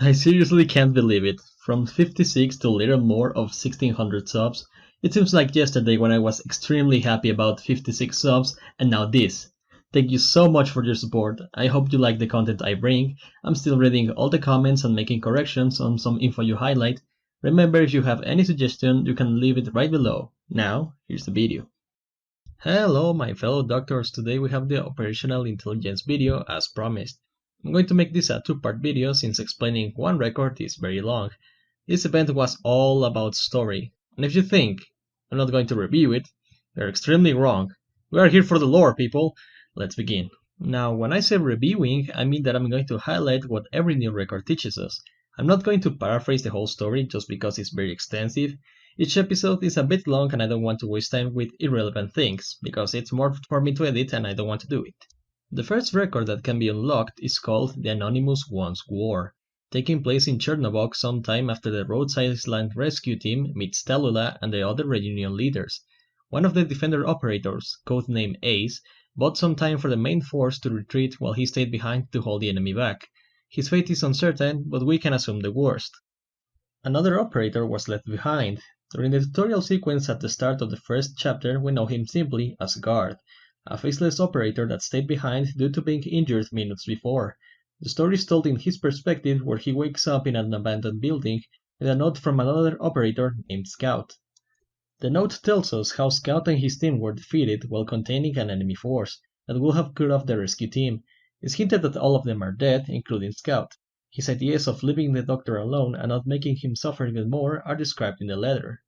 I seriously can't believe it. From 56 to little more of 1600 subs, it seems like yesterday when I was extremely happy about 56 subs, and now this. Thank you so much for your support. I hope you like the content I bring. I'm still reading all the comments and making corrections on some info you highlight. Remember, if you have any suggestion, you can leave it right below. Now, here's the video. Hello my fellow doctors, today we have the operational intelligence video as promised. I'm going to make this a two-part video since explaining one record is very long. This event was all about story, and if you think I'm not going to review it, you're extremely wrong. We are here for the lore, people. Let's begin. Now, when I say reviewing, I mean that I'm going to highlight what every new record teaches us. I'm not going to paraphrase the whole story just because it's very extensive. Each episode is a bit long and I don't want to waste time with irrelevant things, because it's more for me to edit and I don't want to do it. The first record that can be unlocked is called the Anonymous One's War, taking place in Chernobog sometime after the Rhodes Island rescue team meets Tallulah and the other reunion leaders. One of the Defender operators, codenamed Ace, bought some time for the main force to retreat while he stayed behind to hold the enemy back. His fate is uncertain, but we can assume the worst. Another operator was left behind. During the tutorial sequence at the start of the first chapter, we know him simply as Guard, a faceless operator that stayed behind due to being injured minutes before. The story is told in his perspective, where he wakes up in an abandoned building with a note from another operator named Scout. The note tells us how Scout and his team were defeated while containing an enemy force that would have cut off the rescue team. It's hinted that all of them are dead, including Scout. His ideas of leaving the Doctor alone and not making him suffer even more are described in the letter.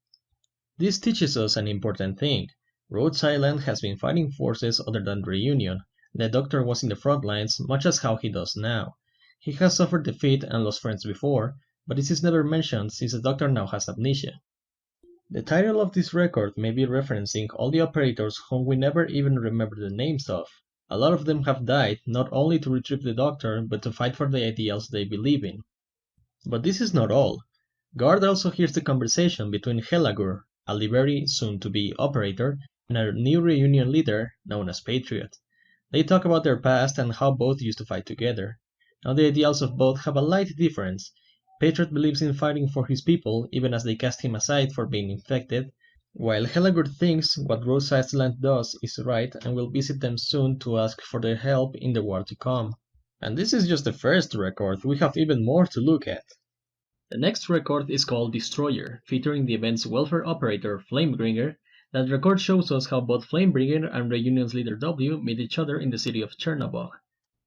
This teaches us an important thing. Rhodes Island has been fighting forces other than Reunion. The Doctor was in the front lines much as how he does now. He has suffered defeat and lost friends before, but this is never mentioned since the Doctor now has amnesia. The title of this record may be referencing all the operators whom we never even remember the names of. A lot of them have died, not only to retrieve the Doctor, but to fight for the ideals they believe in. But this is not all. Guard also hears the conversation between Helagur, a very soon-to-be operator, and a new reunion leader known as Patriot. They talk about their past and how both used to fight together. Now the ideals of both have a light difference. Patriot believes in fighting for his people, even as they cast him aside for being infected, while Helagur thinks what Rhodes Island does is right and will visit them soon to ask for their help in the war to come. And this is just the first record, we have even more to look at. The next record is called Destroyer, featuring the event's welfare operator Flamebringer. That record shows us how both Flamebringer and Reunion's leader W meet each other in the city of Chernobog.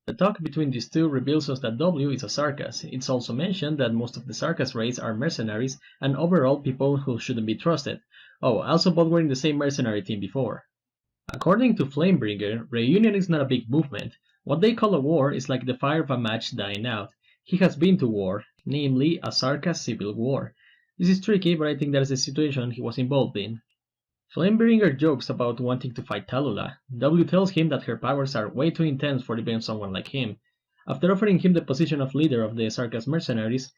The talk between these two reveals us that W is a Sarkas. It's also mentioned that most of the Sarkas race are mercenaries and overall people who shouldn't be trusted. Oh, also both were in the same mercenary team before. According to Flamebringer, Reunion is not a big movement. What they call a war is like the fire of a match dying out. He has been to war, namely a Sarkas civil war. This is tricky, but I think that is the situation he was involved in. Flamebringer jokes about wanting to fight Tallulah. W tells him that her powers are way too intense for even someone like him. After offering him the position of leader of the Sarkas mercenaries,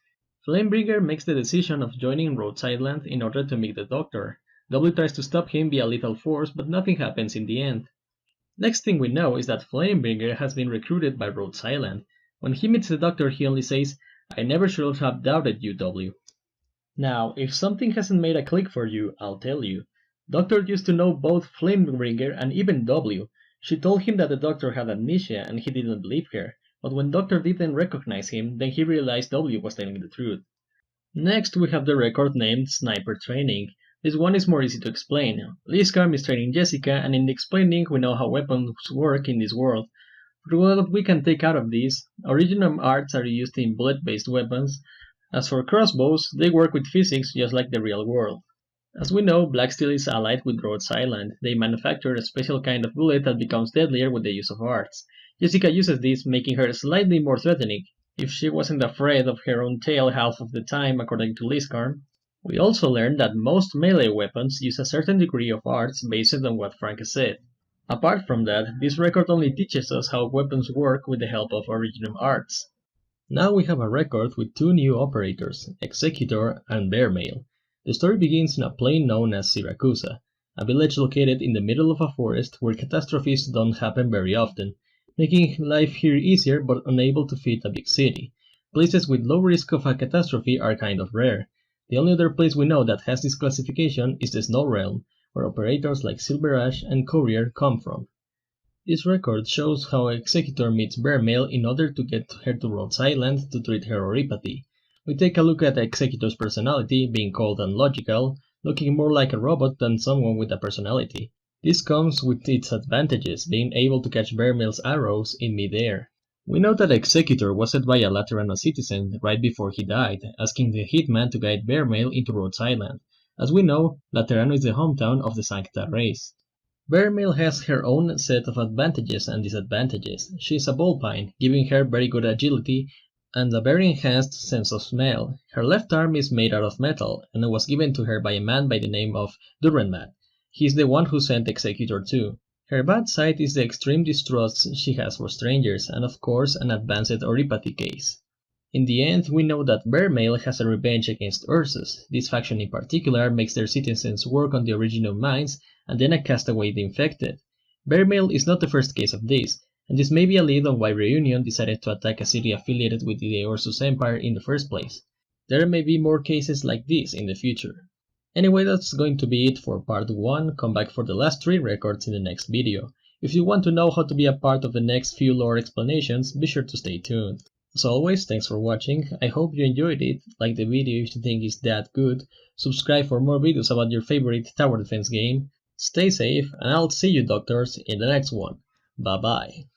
Flamebringer makes the decision of joining Rhodes Island in order to meet the Doctor. W tries to stop him via lethal force, but nothing happens in the end. Next thing we know is that Flamebringer has been recruited by Rhodes Island. When he meets the Doctor, he only says, "I never should have doubted you, W." Now, if something hasn't made a click for you, I'll tell you. Doctor used to know both Flamebringer and even W. She told him that the Doctor had amnesia and he didn't believe her, but when Doctor didn't recognize him, then he realized W was telling the truth. Next we have the record named Sniper Training. This one is more easy to explain. Liskarm is training Jessica, and in the explaining we know how weapons work in this world. For what we can take out of this, original arts are used in bullet-based weapons. As for crossbows, they work with physics just like the real world. As we know, Blacksteel is allied with Rhodes Island. They manufacture a special kind of bullet that becomes deadlier with the use of arts. Jessica uses this, making her slightly more threatening, if she wasn't afraid of her own tail half of the time, according to Liskarm. We also learned that most melee weapons use a certain degree of arts based on what Frank said. Apart from that, this record only teaches us how weapons work with the help of original arts. Now we have a record with two new operators, Executor and Bearmail. The story begins in a plain known as Siracusa, a village located in the middle of a forest where catastrophes don't happen very often, making life here easier but unable to fit a big city. Places with low risk of a catastrophe are kind of rare. The only other place we know that has this classification is the Snow Realm, where operators like Silver Ash and Courier come from. This record shows how Executor meets Bearmail in order to get her to Rhodes Island to treat her oropathy. We take a look at Executor's personality, being cold and logical, looking more like a robot than someone with a personality. This comes with its advantages, being able to catch Bearmail's arrows in mid-air. We know that Executor was set by a Laterano citizen right before he died, asking the Hitman to guide Bearmail into Rhodes Island. As we know, Laterano is the hometown of the Sancta race. Bearmail has her own set of advantages and disadvantages. She is a Vulpine, giving her very good agility and a very enhanced sense of smell. Her left arm is made out of metal, and was given to her by a man by the name of Durrenmat. He is the one who sent Executor too. Her bad side is the extreme distrust she has for strangers, and of course an advanced oropathy case. In the end, we know that Bearmail has a revenge against Ursus. This faction in particular makes their citizens work on the original mines and then cast away the infected. Bearmail is not the first case of this, and this may be a lead on why Reunion decided to attack a city affiliated with the Ursus Empire in the first place. There may be more cases like this in the future. Anyway, that's going to be it for part 1, come back for the last 3 records in the next video. If you want to know how to be a part of the next few lore explanations, be sure to stay tuned. As always, thanks for watching, I hope you enjoyed it, like the video if you think it's that good, subscribe for more videos about your favorite tower defense game, stay safe, and I'll see you doctors in the next one. Bye bye.